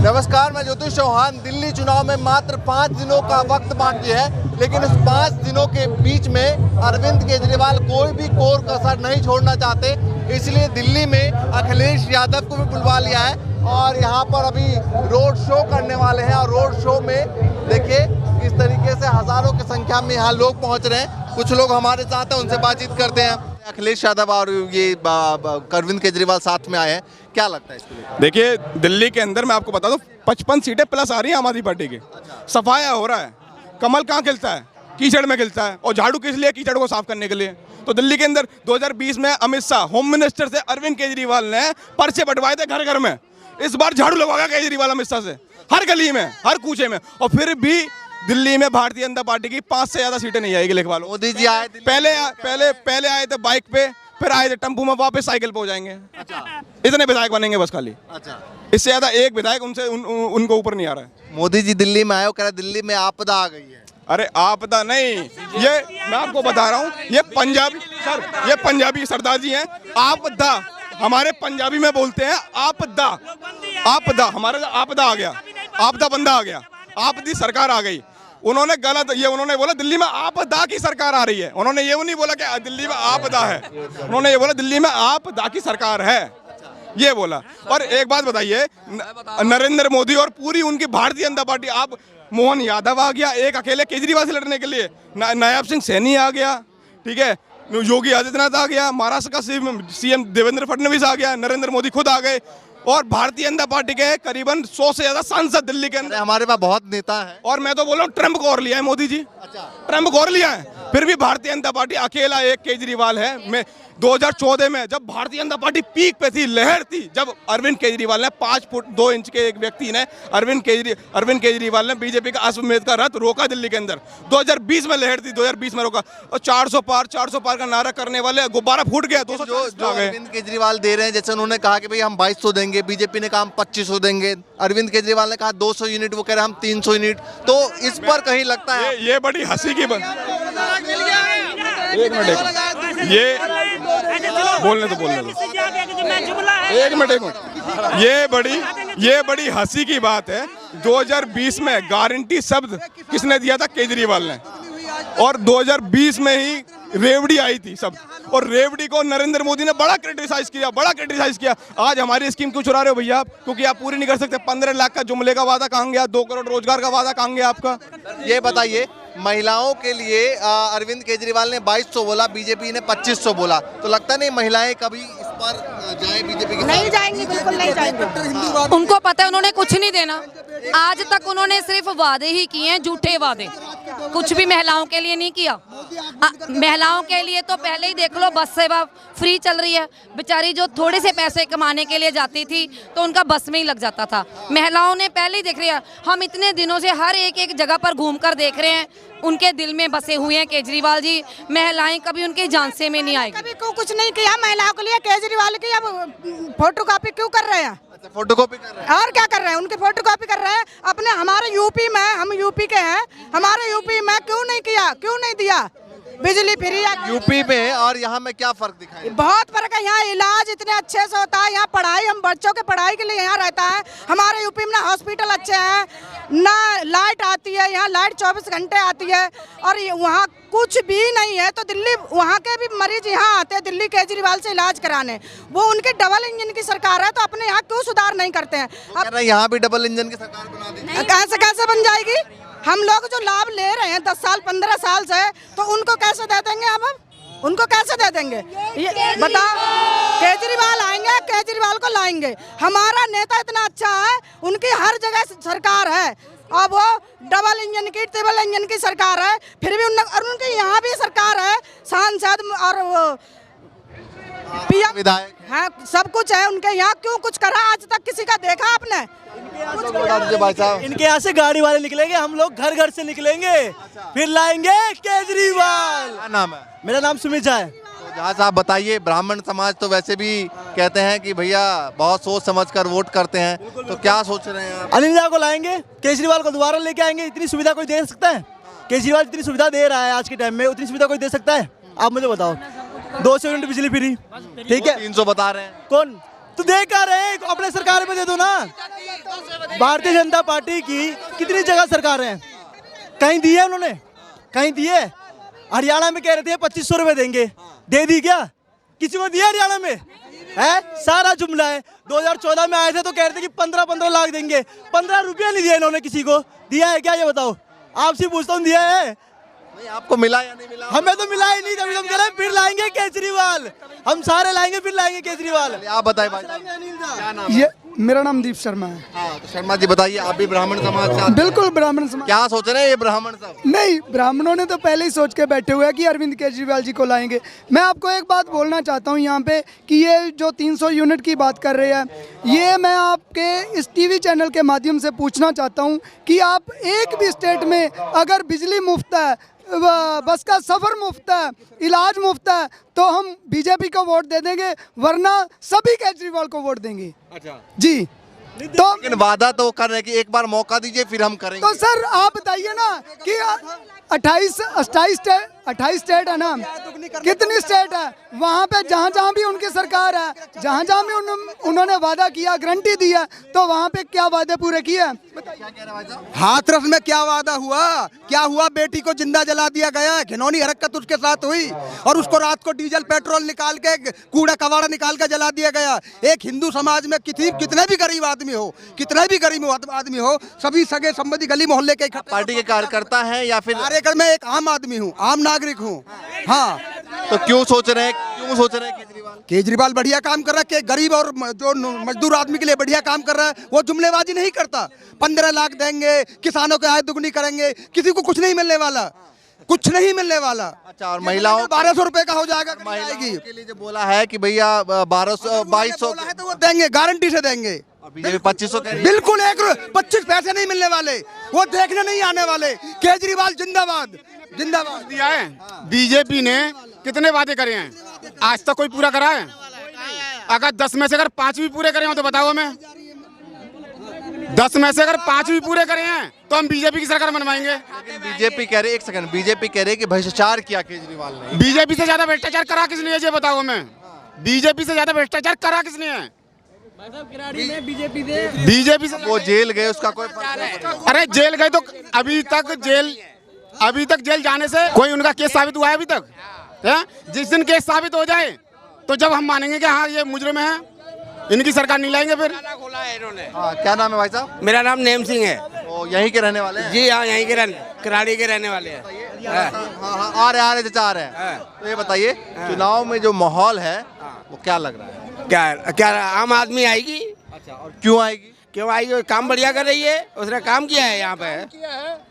नमस्कार, मैं ज्योतिष चौहान। दिल्ली चुनाव में मात्र 5 दिनों का वक्त बाकी है, लेकिन इस 5 दिनों के बीच में अरविंद केजरीवाल कोई भी कोर कसर नहीं छोड़ना चाहते। इसलिए दिल्ली में अखिलेश यादव को भी बुलवा लिया है और यहाँ पर अभी रोड शो करने वाले हैं। और रोड शो में देखिए किस तरीके से हजारों की संख्या में यहाँ लोग पहुँच रहे हैं। कुछ लोग हमारे साथ हैं, उनसे बातचीत करते हैं। अखिलेश यादव और ये अरविंद केजरीवाल साथ में आए हैं, क्या लगता है इसके लिए? देखिए, दिल्ली के अंदर मैं आपको बता दूं 55 सीटें प्लस आ रही हैं आम आदमी पार्टी की। सफाया हो रहा है। कमल कहाँ खिलता है? कीचड़ में खिलता है। और झाड़ू किस लिए? कीचड़ को साफ करने के लिए। तो दिल्ली के अंदर 2020 में अमित शाह होम मिनिस्टर से अरविंद केजरीवाल ने पर्चे बंटवाए थे घर घर में। इस बार झाड़ू लगवाएगा केजरीवाल अमित शाह से, हर गली में, हर कूचे में। और फिर भी दिल्ली में भारतीय जनता पार्टी की 5 से ज्यादा सीटें नहीं आएगी। लिखवा लो। मोदी जी आए पहले आए थे बाइक पे, फिर आए थे टेम्पू में, वापस साइकिल पे हो जाएंगे। इतने विधायक बनेंगे बस खाली। इससे ज्यादा एक विधायक उनसे उनको ऊपर नहीं आ रहा है। मोदी जी दिल्ली में आए, कह रहे दिल्ली में आपदा आ गई है। अरे आपदा नहीं, ये मैं आपको बता रहा हूँ, ये पंजाबी सरदार जी हैं। आपदा हमारे पंजाबी में बोलते हैं आपदा। आपदा हमारा आपदा आ गया, आपदा बंदा आ गया, आपदी सरकार आ गई। उन्होंने गलत उन्होंने बोला दिल्ली में आपदा की सरकार आ रही है। उन्होंने ये नहीं बोला कि दिल्ली में आपदा है, उन्होंने ये बोला दिल्ली में आपदा की सरकार है, ये बोला। और एक बात बताइए, नरेंद्र मोदी और पूरी उनकी भारतीय जनता पार्टी, आप मोहन यादव आ गया एक अकेले केजरीवाल से लड़ने के लिए, नायब सिंह सैनी आ गया, ठीक है, योगी आदित्यनाथ आ गया, महाराष्ट्र का सीएम देवेंद्र फडणवीस आ गया, नरेंद्र मोदी खुद आ गए। और भारतीय जनता पार्टी के करीबन 100 से ज्यादा सांसद दिल्ली के अंदर। हमारे पास बहुत नेता है। और मैं तो बोल रहा हूँ ट्रम्प को और लिया है मोदी जी। ट्रम्प को और लिया है। फिर भी भारतीय जनता पार्टी अकेला एक केजरीवाल है। मैं 2014 में जब भारतीय जनता पार्टी पीक पे थी, लहर थी, जब अरविंद केजरीवाल ने 5 फुट 2 इंच के एक व्यक्ति ने अरविंद केजरीवाल ने बीजेपी का अश्वमेध का रथ रोका दिल्ली के अंदर। 2020 में लहर थी, 2020 में रोका। और 400 पार का नारा करने वाले गुब्बारा फूट गया। 200 जो अरविंद केजरीवाल दे रहे हैं, जैसे उन्होंने कहा कि भाई हम 2200 देंगे, बीजेपी ने कहा हम 2500 देंगे, अरविंद केजरीवाल ने कहा 200 यूनिट, वो कह रहे हैं हम 300 यूनिट। तो इस पर कहीं लगता है ये बड़ी हंसी की बात। एक मिनट, ये बोलने दो एक मिनट। ये बड़ी हंसी की बात है। 2020 में गारंटी शब्द किसने दिया था? केजरीवाल ने। और 2020 में ही रेवड़ी आई थी शब्द, और रेवड़ी को नरेंद्र मोदी ने बड़ा क्रिटिसाइज किया। आज हमारी स्कीम क्यों चुरा रहे हो भैया आप? क्योंकि आप पूरी नहीं कर सकते। 15 लाख का जुमले का वादा कहाँ गया? 2 करोड़ रोजगार का वादा कहाँ गया आपका? ये बताइए, महिलाओं के लिए अरविंद केजरीवाल ने 2200 बोला, बीजेपी ने 2500 बोला। तो लगता नहीं महिलाएं कभी इस पर जाए बीजेपी के? नहीं जाएंगी, बिल्कुल नहीं जाएंगी। उनको पता है उन्होंने कुछ नहीं देना। आज तक उन्होंने सिर्फ वादे ही किए हैं, झूठे वादे। कुछ भी महिलाओं के लिए नहीं किया। महिलाओं के लिए तो पहले ही देख लो, बस सेवा फ्री चल रही है। बेचारी जो थोड़े से पैसे कमाने के लिए जाती थी तो उनका बस में ही लग जाता था। महिलाओं ने पहले ही देख लिया। हम इतने दिनों से हर एक जगह पर घूमकर देख रहे हैं, उनके दिल में बसे हुए हैं केजरीवाल जी। महिलाएं कभी उनके झांसे में नहीं आएगी। कभी कुछ नहीं किया महिलाओं के लिए केजरीवाल की। अब फोटोकॉपी क्यों कर रहे हैं? फोटोकॉपी कर रहे हैं और क्या कर रहे हैं? उनकी फोटोकॉपी कर रहे हैं। अपने हमारे यूपी में, हम यूपी के हैं, हमारे यूपी में क्यों नहीं किया? क्यों नहीं दिया बिजली फ्री? यूपी में और यहाँ में क्या फर्क दिखाई? बहुत फर्क है। यहाँ इलाज इतने अच्छे से होता है, यहाँ पढ़ाई, हम बच्चों के पढ़ाई के लिए यहाँ रहता है। हमारे यूपी में ना हॉस्पिटल अच्छे हैं, ना लाइट आती है। यहाँ लाइट 24 घंटे आती है। और वहाँ कुछ भी नहीं है। तो दिल्ली, वहाँ के भी मरीज यहाँ आते हैं दिल्ली केजरीवाल से इलाज कराने। वो उनकी डबल इंजन की सरकार है, तो अपने यहाँ क्यों सुधार नहीं करते हैं? अब यहाँ भी डबल इंजन की सरकार बना दी। कैसे बन जाएगी? हम लोग जो लाभ ले रहे हैं 10 साल 15 साल से, तो उनको कैसे दे देंगे? अब उनको कैसे दे देंगे? ये बताओ। केजरीवाल आएंगे, केजरीवाल को लाएंगे। हमारा नेता इतना अच्छा है, उनकी हर जगह सरकार है। अब वो डबल इंजन की, ट्रिपल इंजन की सरकार है, फिर भी उनकी यहाँ भी सरकार है। सांसद और वो पीएम, विधायक, हाँ, सब कुछ है उनके यहाँ। क्यों कुछ करा आज तक? किसी का देखा आपने? इनके यहाँ से गाड़ी वाले निकलेंगे, हम लोग घर घर से निकलेंगे। फिर लाएंगे केजरीवाल। क्या नाम है? मेरा नाम सुमित झा है। तो जहाँ साहब बताइए, ब्राह्मण समाज तो वैसे भी कहते हैं कि भैया बहुत सोच समझकर वोट करते हैं, तो क्या सोच रहे हैं आप? अनिल झा को लाएंगे, केजरीवाल को दोबारा लेके आएंगे। इतनी सुविधा कोई दे सकता है? केजरीवाल इतनी सुविधा दे रहा है आज के टाइम में, उतनी सुविधा कोई दे सकता है? आप मुझे बताओ। 200 यूनिट बिजली फ्री, ठीक है। 300 बता रहे हैं। कौन? तो दे क्या रहे हैं, अपने सरकार में दे दो ना। भारतीय जनता पार्टी की कितनी जगह सरकार है, कहीं दी है उन्होंने, कहीं दिए? हरियाणा में कह रहे थे 2500 रुपए देंगे, दे दी क्या? किसी को दिया हरियाणा में? है सारा जुमला है। 2014 में आए थे तो कह रहे थे कि 15-15 लाख देंगे, 15 रुपया नहीं दिया इन्होंने। किसी को दिया है क्या, ये बताओ? आपसे पूछता हूँ, दिया है? नहीं, आपको मिला या नहीं मिला? हमें तो मिला ही नहीं, तभी हम कह रहे हैं फिर लाएंगे केजरीवाल, हम सारे लाएंगे, फिर लाएंगे केजरीवाल। आप बताइए भाई साहब, क्या नाम है? ये मेरा नाम दीप शर्मा है। हाँ, तो शर्मा जी बताइए, आप भी ब्राह्मण समाज से आते हैं? बिल्कुल ब्राह्मण समाज। क्या सोच रहे हैं ये ब्राह्मण सब? नहीं, ब्राह्मणों ने तो पहले ही सोच के बैठे हुए हैं कि अरविंद केजरीवाल जी को लाएंगे। मैं आपको एक बात बोलना चाहता हूं यहाँ पे कि ये जो 300 यूनिट की बात कर रहे हैं, ये मैं आपके इस टीवी चैनल के माध्यम से पूछना चाहता हूँ कि आप एक भी स्टेट में अगर बिजली मुफ्त है, बस का सफ़र मुफ्त है, इलाज मुफ्त है, तो हम बीजेपी को वोट दे देंगे, वरना सभी केजरीवाल को वोट देंगे। अच्छा जी। तो लेकिन वादा तो कर रहे हैं कि एक बार मौका दीजिए फिर हम करेंगे। तो सर आप बताइए ना कि 28 स्टेट है ना, कितनी स्टेट है वहाँ पे, जहाँ जहाँ भी उनकी सरकार है, जहाँ जहाँ भी उन्होंने वादा किया, गारंटी दी है, तो वहाँ पे क्या वादे पूरे किए? हाथरस में क्या वादा हुआ, क्या हुआ? बेटी को जिंदा जला दिया गया, घिनौनी हरकत उसके साथ हुई, और उसको रात को डीजल पेट्रोल निकाल के, कूड़ा कबाड़ा निकाल के जला दिया गया। एक हिंदू समाज में कितने भी गरीब आदमी हो, कितने भी गरीब आदमी हो, सभी सगे संबंधी गली मोहल्ले के पार्टी के कार्यकर्ता हैं या फिर कार्यकर्ता? मैं एक आम आदमी हूँ, आम नागरिक हूँ। हाँ, तो क्यों सोच रहे हैं केजरीवाल? केजरीवाल बढ़िया काम कर रहा है, कि गरीब और जो मजदूर आदमी के लिए बढ़िया काम कर रहा है। वो जुमलेबाजी नहीं करता। 15 लाख देंगे, किसानों की आय दुगनी करेंगे, किसी को कुछ नहीं मिलने वाला, कुछ नहीं मिलने वाला। अच्छा, और महिलाओं 1200 रुपए का हो जाएगा, महिलाओं के लिए जो बोला है कि भैया 2200 है तो वो देंगे, गारंटी से देंगे। बीजेपी 2500 कह रही है। बिल्कुल 25 पैसे नहीं मिलने वाले, वो देखने नहीं आने वाले। केजरीवाल जिंदाबाद, जिंदाबाद। दिया है बीजेपी ने, कितने वादे करे हैं, आज तक कोई पूरा करा है? अगर 10 में से अगर 5 भी पूरे करे हो तो बताओ हमें। 10 में से अगर 5 भी पूरे करे हैं तो हम बीजेपी की सरकार बनवाएंगे। बीजेपी कह रही है, एक सेकंड, बीजेपी कह रही है कि भ्रष्टाचार किया केजरीवाल ने। बीजेपी से ज्यादा भ्रष्टाचार करा किसने है, ये बताओ हमें। बीजेपी से ज्यादा भ्रष्टाचार करा किसने है? बीजेपी से। वो जेल गए, उसका कोई अरे जेल गए तो अभी तक जेल जाने से कोई उनका केस साबित हुआ है अभी तक? है? जिस दिन केस साबित हो जाए तो जब हम मानेंगे कि हाँ ये मुजरिम है, इनकी सरकार नहीं लाएंगे फिर। खोला है इन्होंने। हाँ, क्या नाम है भाई साहब? मेरा नाम नेम सिंह है। वो यहीं के रहने वाले हैं? जी हाँ, यहीं के कराड़ी के रहने वाले हैं। हाँ, आ रहे चाचा आ रहे हैं। तो ये बताइए, चुनाव में जो माहौल है वो क्या लग रहा है? क्या आम आदमी आएगी? अच्छा, और क्यों आएगी? क्यों आएगी? काम बढ़िया कर रही है, उसने काम किया है, यहाँ पे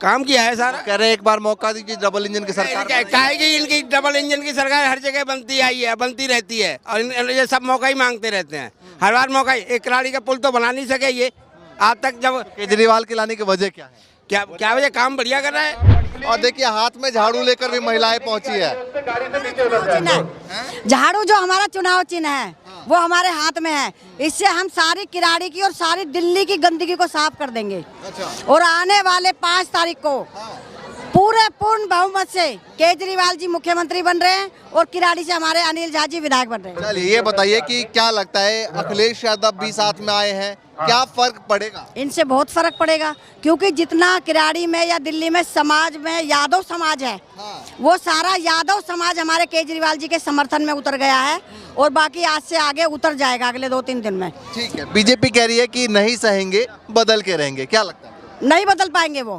काम किया है सारा। कह रहे हैं एक बार मौका दीजिए, डबल इंजन की सरकार। कहेगी इनकी डबल इंजन की सरकार हर जगह बनती आई है, बनती रहती है, और ये सब मौका ही मांगते रहते हैं, हर बार मौका ही। एक कराड़ी का पुल तो बना नहीं सके ये आज तक। जब केजरीवाल के लाने की वजह क्या है? क्या वजह? काम बढ़िया कर रहा है। और देखिए, हाथ में झाड़ू लेकर भी महिलाएं पहुंची है। झाड़ू जो हमारा चुनाव चिन्ह है वो हमारे हाथ में है। इससे हम सारी किराड़ी की और सारी दिल्ली की गंदगी को साफ कर देंगे। और आने वाले 5 तारीख को पूरे पूर्ण बहुमत से केजरीवाल जी मुख्यमंत्री बन रहे हैं और किराड़ी से हमारे अनिल झा जी विधायक बन रहे हैं। चलिए, ये बताइए कि क्या लगता है, अखिलेश यादव भी साथ में आए हैं, क्या फर्क पड़ेगा? इनसे बहुत फर्क पड़ेगा, क्योंकि जितना किराड़ी में या दिल्ली में समाज में यादव समाज है, वो सारा यादव समाज हमारे केजरीवाल जी के समर्थन में उतर गया है, और बाकी आज से आगे उतर जाएगा अगले 2-3 दिन में। ठीक है, बीजेपी कह रही है कि नहीं सहेंगे, बदल के रहेंगे, क्या लगता है? नहीं बदल पाएंगे वो,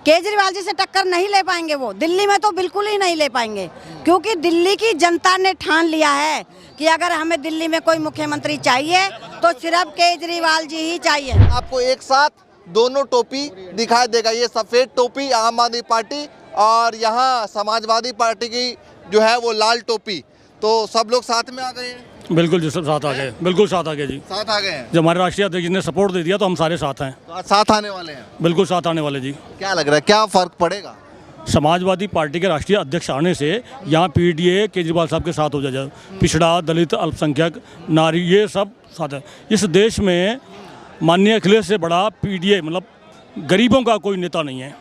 केजरीवाल जी से टक्कर नहीं ले पाएंगे वो, दिल्ली में तो बिल्कुल ही नहीं ले पाएंगे, क्योंकि दिल्ली की जनता ने ठान लिया है कि अगर हमें दिल्ली में कोई मुख्यमंत्री चाहिए तो सिर्फ केजरीवाल जी ही चाहिए। आपको एक साथ दोनों टोपी दिखाई देगा, ये सफेद टोपी आम आदमी पार्टी और यहाँ समाजवादी पार्टी की जो है वो लाल टोपी। तो सब लोग साथ में आ गए हैं? बिल्कुल जी, सब साथ आ गए, बिल्कुल साथ आ गए जी, साथ आ गए हैं। जब हमारे राष्ट्रीय अध्यक्ष ने सपोर्ट दे दिया तो हम सारे साथ हैं। तो आज साथ आने वाले हैं? अल्पसंख्यक साथ आने वाले जी। क्या लग रहा है, क्या फर्क पड़ेगा? समाजवादी पार्टी के राष्ट्रीय अध्यक्ष आने से यहाँ पीडीए केजरीवाल साहब के साथ हो जाएगा, पिछड़ा, दलित, अल्पसंख्यक, नारी, ये सब साथ है। इस देश में माननीय अखिलेश से बड़ा पीडीए मतलब गरीबों का कोई नेता नहीं है।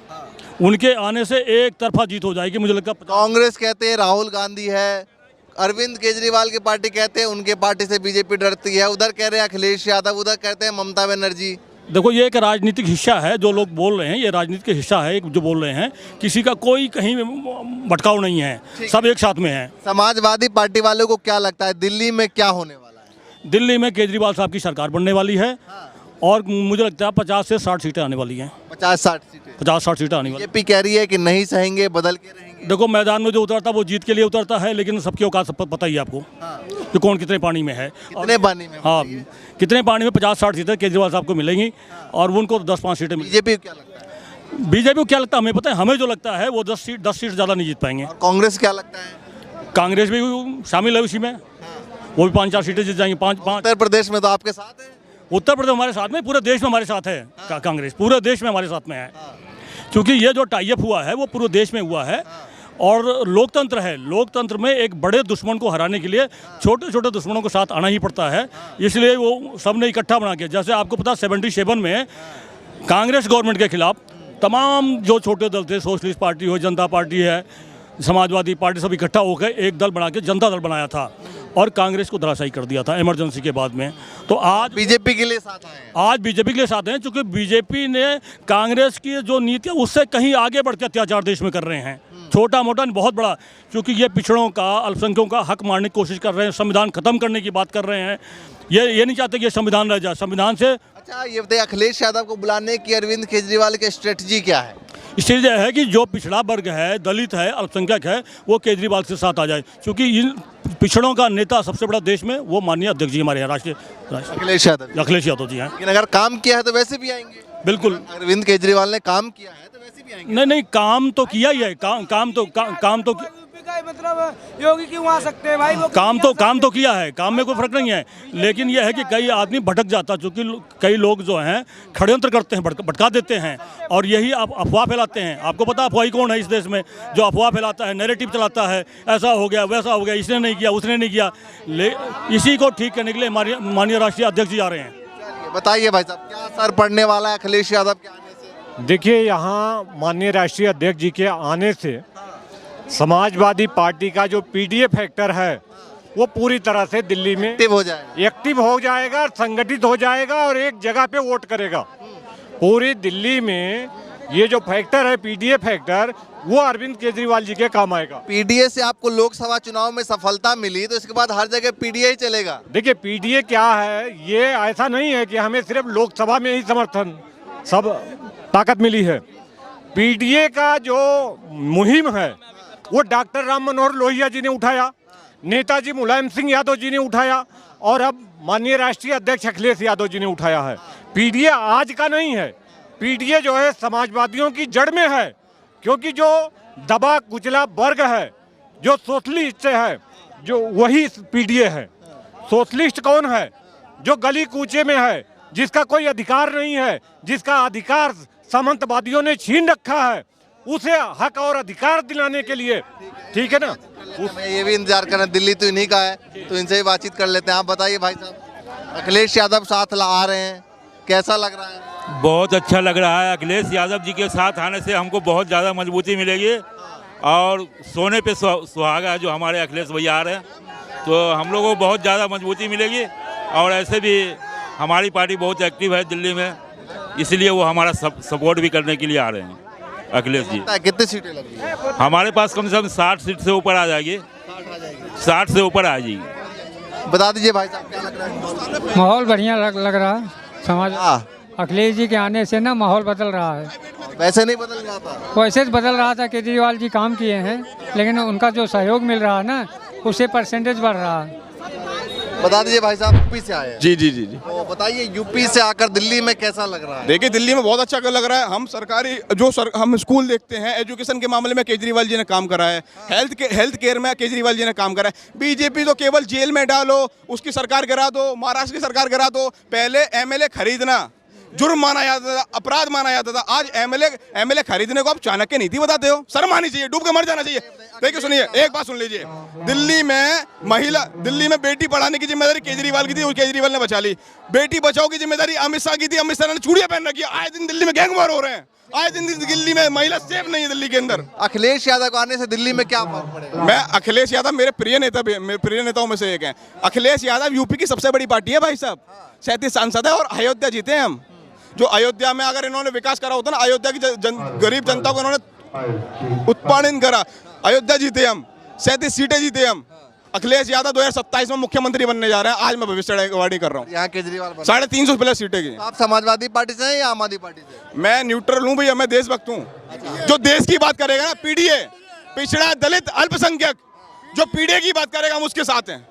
उनके आने से एक तरफा जीत हो जाएगी, मुझे लगता है। कांग्रेस कहते हैं राहुल गांधी है, अरविंद केजरीवाल की पार्टी कहते हैं उनके पार्टी से बीजेपी डरती है, उधर कह रहे हैं अखिलेश यादव, उधर कहते हैं ममता बनर्जी। देखो ये एक राजनीतिक हिस्सा है जो लोग बोल रहे हैं, ये राजनीतिक हिस्सा है जो बोल रहे हैं, किसी का कोई कहीं भटकाव नहीं है, सब एक साथ में है। समाजवादी पार्टी वालों को क्या लगता है दिल्ली में क्या होने वाला है? दिल्ली में केजरीवाल साहब की सरकार बनने वाली है और मुझे लगता है 50 से 60 सीटें आने वाली हैं। 50-60 सीटें 50-60 सीटें आने वाली। बीजेपी कह रही है कि नहीं सहेंगे, बदल के रहेंगे। देखो मैदान में जो उतरता है वो जीत के लिए उतरता है, लेकिन सबकी औकात सब पता ही है आपको कि कौन कितने पानी में है। कितने पानी में? हाँ, कितने पानी में 50-60 सीटें केजरीवाल साहब को मिलेंगी और उनको 10-5 सीटें मिलेंगी। बीजेपी को क्या लगता है? बीजेपी को क्या लगता है हमें पता है, हमें जो लगता है वो 10 सीट ज़्यादा नहीं जीत पाएंगे। कांग्रेस क्या लगता है? कांग्रेस भी शामिल है उसी में, वो भी 5-4 सीटें जीत जाएंगी। 5 उत्तर प्रदेश में तो आपके साथ है। उत्तर प्रदेश हमारे साथ में, पूरे देश में हमारे साथ है कांग्रेस, पूरे देश में हमारे साथ में है, क्योंकि ये जो टाई अप हुआ है वो पूरे देश में हुआ है और लोकतंत्र है। लोकतंत्र में एक बड़े दुश्मन को हराने के लिए छोटे छोटे दुश्मनों के साथ आना ही पड़ता है, इसलिए वो सब ने इकट्ठा बना के, जैसे आपको पता 77 में कांग्रेस गवर्नमेंट के खिलाफ तमाम जो छोटे दल थे, सोशलिस्ट पार्टी हो, जनता पार्टी है, समाजवादी पार्टी, सब इकट्ठा होकर एक दल बना के जनता दल बनाया था और कांग्रेस को धराशायी कर दिया था इमरजेंसी के बाद में। तो आज बीजेपी के लिए साथ आए हैं। आज बीजेपी के लिए साथ हैं, क्योंकि बीजेपी ने कांग्रेस की जो नीति है उससे कहीं आगे बढ़ के अत्याचार देश में कर रहे हैं, छोटा मोटा नहीं बहुत बड़ा, क्योंकि ये पिछड़ों का, अल्पसंख्यकों का हक मारने की कोशिश कर रहे हैं, संविधान खत्म करने की बात कर रहे हैं। ये नहीं चाहते कि ये संविधान रह जाए, संविधान से। अच्छा ये बताइए, अखिलेश यादव को बुलाने की अरविंद केजरीवाल की स्ट्रेटजी क्या है? इसलिए है कि जो पिछड़ा वर्ग है, दलित है, अल्पसंख्यक है, वो केजरीवाल के साथ आ जाए, क्योंकि इन पिछड़ों का नेता सबसे बड़ा देश में वो माननीय अध्यक्ष जी हमारे हैं, राष्ट्रीय अखिलेश यादव जी हैं। लेकिन अगर काम किया है तो वैसे भी आएंगे। बिल्कुल, अरविंद केजरीवाल ने काम किया है तो वैसे भी आएंगे। नहीं काम तो किया ही है, काम तो मतलब योगी क्यों आ सकते हैं भाई? काम तो किया है, काम में कोई फर्क नहीं है, लेकिन यह है कि कई आदमी भटक जाता, क्योंकि कई लोग जो हैं षड्यंत्र करते हैं, भटका देते हैं और यही अफवाह फैलाते हैं। आपको पता अफवाही कौन है इस देश में? जो अफवाह फैलाता है, नैरेटिव चलाता है, ऐसा हो गया वैसा हो गया, इसने नहीं किया उसने नहीं किया, इसी को ठीक करने के लिए माननीय राष्ट्रीय अध्यक्ष जी आ रहे हैं। बताइए भाई साहब, क्या असर पड़ने वाला है अखिलेश यादव के आने से? देखिए, यहाँ माननीय राष्ट्रीय अध्यक्ष जी के आने से समाजवादी पार्टी का जो पीडीए फैक्टर है वो पूरी तरह से दिल्ली में एक्टिव हो जाएगा, संगठित हो जाएगा और एक जगह पे वोट करेगा। पूरी दिल्ली में ये जो फैक्टर है, पीडीए फैक्टर, वो अरविंद केजरीवाल जी के काम आएगा। पीडीए से आपको लोकसभा चुनाव में सफलता मिली तो इसके बाद हर जगह पीडीए ही चलेगा। देखिए, पीडीए क्या है, ये ऐसा नहीं है कि हमें सिर्फ लोकसभा में ही समर्थन सब ताकत मिली है। पीडीए का जो मुहिम है वो डॉक्टर राम मनोहर लोहिया जी ने उठाया, नेताजी मुलायम सिंह यादव जी ने उठाया और अब माननीय राष्ट्रीय अध्यक्ष अखिलेश यादव जी ने उठाया है। पीडीए आज का नहीं है, पीडीए जो है समाजवादियों की जड़ में है, क्योंकि जो दबा कुचला वर्ग है, जो सोशलिस्ट है, जो वही पीडीए है। सोशलिस्ट कौन है? जो गली कूचे में है, जिसका कोई अधिकार नहीं है, जिसका अधिकार सामंतवादियों ने छीन रखा है, उसे हक और अधिकार दिलाने के लिए, ठीक है ना। ये भी इंतजार करना, दिल्ली तो इन्हीं का है, तो इनसे ही बातचीत कर लेते हैं। आप बताइए भाई साहब, अखिलेश यादव साथ आ रहे हैं, कैसा लग रहा है? बहुत अच्छा लग रहा है। अखिलेश यादव जी के साथ आने से हमको बहुत ज़्यादा मजबूती मिलेगी और सोने पे सुहागा है जो हमारे अखिलेश भैया आ रहे हैं, तो हम लोगों को बहुत ज़्यादा मजबूती मिलेगी। और ऐसे भी हमारी पार्टी बहुत एक्टिव है दिल्ली में, इसलिए वो हमारा सपोर्ट भी करने के लिए आ रहे हैं अखिलेश जी। कितनी सीटें लगी? हमारे पास कम से कम 60 सीट से ऊपर आ जाएगी, 60 से ऊपर आ जाएगी। बता दीजिए भाई साहब, क्या लग रहा है? माहौल बढ़िया लग रहा है। समाज अखिलेश जी के आने से ना माहौल बदल रहा है। वैसे नहीं बदल रहा था? वैसे बदल रहा था, केजरीवाल जी काम किए हैं, लेकिन उनका जो सहयोग मिल रहा है ना, उससे परसेंटेज बढ़ रहा है। बता दीजिए भाई साहब, यूपी से आए हैं। जी। तो बताइए, यूपी से आकर दिल्ली में कैसा लग रहा है? देखिए, दिल्ली में बहुत अच्छा लग रहा है। हम सरकारी हम स्कूल देखते हैं, एजुकेशन के मामले में केजरीवाल जी ने काम करा है, हेल्थ केयर में केजरीवाल जी ने काम करा है। बीजेपी तो केवल जेल में डालो, उसकी सरकार गिरा दो, महाराष्ट्र की सरकार गिरा दो। पहले एमएलए खरीदना जुर्म माना जाता था, अपराध माना जाता था। आज एमएलए खरीदने को आप चाणक्य नीति बताते हो। शर्म आनी चाहिए, डूब के मर जाना चाहिए। देखिए सुनिए, एक बात सुन लीजिए, दिल्ली में बेटी पढ़ाने की जिम्मेदारी केजरीवाल की थी, वो केजरीवाल ने बचा ली। बेटी बचाओ की जिम्मेदारी अमित शाह की थी, अमित शाह ने चूड़ियां पहन रखी है। आए दिन दिल्ली में गैंग वार हो रहे हैं। आज दिन दिल्ली में महिला सेफ नहीं है दिल्ली के अंदर। अखिलेश यादव को आने से दिल्ली में क्या फर्क पड़ेगा? मैं अखिलेश यादव मेरे प्रिय नेताओं में से एक हैं। अखिलेश यादव यूपी की सबसे बड़ी पार्टी है भाई साहब, 37 सांसद है और अयोध्या जीते हैं हम। जो अयोध्या में अगर इन्होंने विकास करा होता ना, अयोध्या की गरीब जनता को इन्होंने उत्पादन करा, अयोध्या जीते हम, 37 सीटें जीते हम। अखिलेश यादव 2027 में मुख्यमंत्री बनने जा रहे हैं, आज मैं भविष्यवाणी कर रहा हूँ। यहाँ केजरीवाल 350 प्लस सीटें की। आप समाजवादी पार्टी से हैं या आम आदमी पार्टी से? मैं न्यूट्रल हूँ भैया, मैं देशभक्त हूँ। जो देश की बात करेगा ना, पीडीए, पिछड़ा, दलित, अल्पसंख्यक, जो पीडीए की बात करेगा हम उसके साथ हैं।